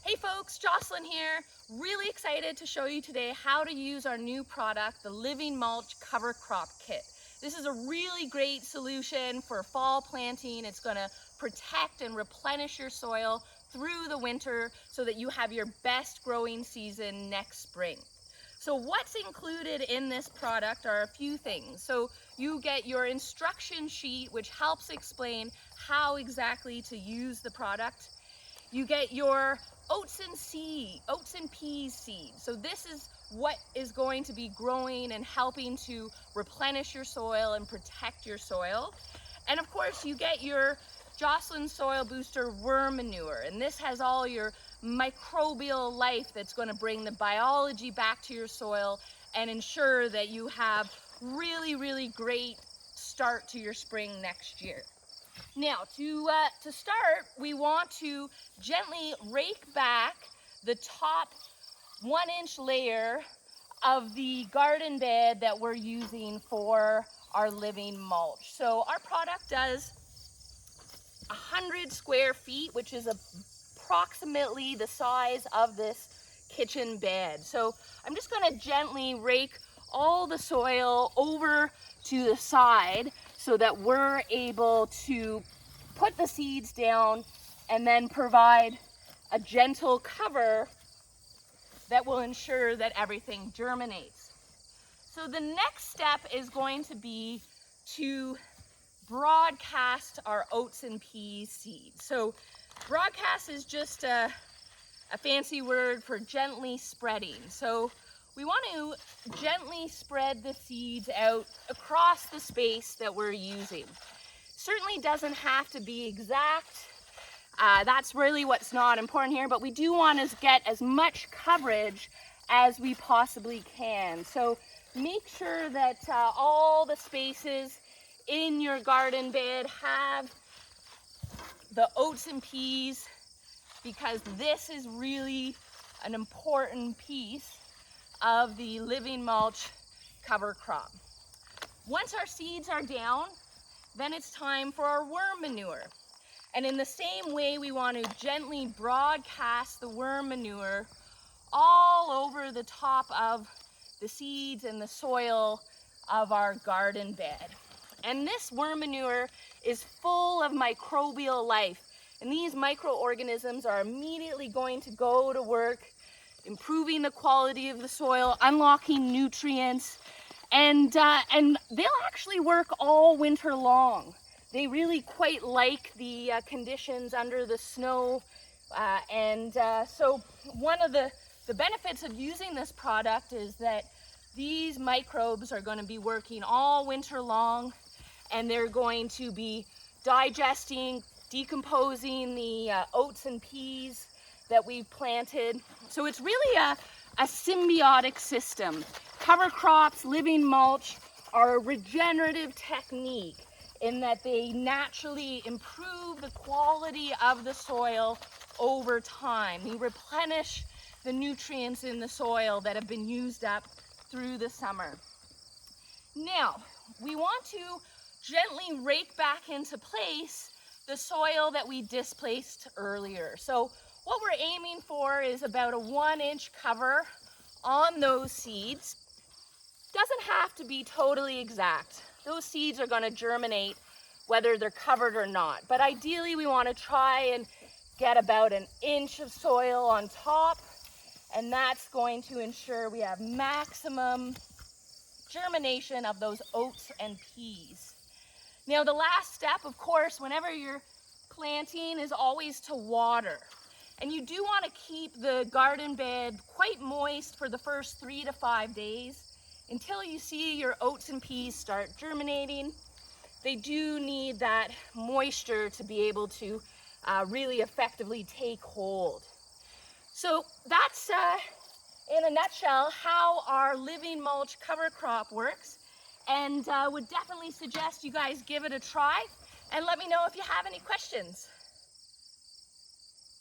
Hey folks, Jocelyn here. Really excited to show you today how to use our new product, the Living Mulch Cover Crop Kit. This is a really great solution for fall planting. It's going to protect and replenish your soil through the winter so that you have your best growing season next spring. So what's included in this product are a few things. So you get your instruction sheet, which helps explain how exactly to use the product. You get your oats and peas seed. So this is what is going to be growing and helping to replenish your soil and protect your soil. And of course you get your Jocelyn Soil Booster worm manure, and this has all your microbial life that's going to bring the biology back to your soil and ensure that you have really great start to your spring next year. Now, to start, we want to gently rake back the top 1-inch layer of the garden bed that we're using for our living mulch. So our product does 100 square feet, which is approximately the size of this kitchen bed. So I'm just going to gently rake all the soil over to the side so that we're able to put the seeds down and then provide a gentle cover that will ensure that everything germinates. So the next step is going to be to broadcast our oats and peas seeds. So broadcast is just a fancy word for gently spreading. So we want to gently spread the seeds out across the space that we're using. Certainly doesn't have to be exact. That's really what's not important here, but we do want to get as much coverage as we possibly can. So make sure that all the spaces in your garden bed have the oats and peas, because this is really an important piece of the living mulch cover crop. Once our seeds are down, then it's time for our worm manure. And in the same way, we want to gently broadcast the worm manure all over the top of the seeds and the soil of our garden bed. And this worm manure is full of microbial life. And these microorganisms are immediately going to go to work, improving the quality of the soil, unlocking nutrients, and they'll actually work all winter long. They really quite like the conditions under the snow, so one of the benefits of using this product is that these microbes are going to be working all winter long, and they're going to be digesting, decomposing the oats and peas that we've planted. So it's really a symbiotic system. Cover crops, living mulch are a regenerative technique in that they naturally improve the quality of the soil over time. They replenish the nutrients in the soil that have been used up through the summer. Now, we want to gently rake back into place the soil that we displaced earlier. So what we're aiming for is about a 1-inch cover on those seeds. Doesn't have to be totally exact. Those seeds are going to germinate whether they're covered or not. But ideally we want to try and get about 1 inch of soil on top, and that's going to ensure we have maximum germination of those oats and peas. Now the last step, of course, whenever you're planting, is always to water. And you do want to keep the garden bed quite moist for the first 3 to 5 days until you see your oats and peas start germinating. They do need that moisture to be able to really effectively take hold. So that's in a nutshell how our living mulch cover crop works, and would definitely suggest you guys give it a try and let me know if you have any questions.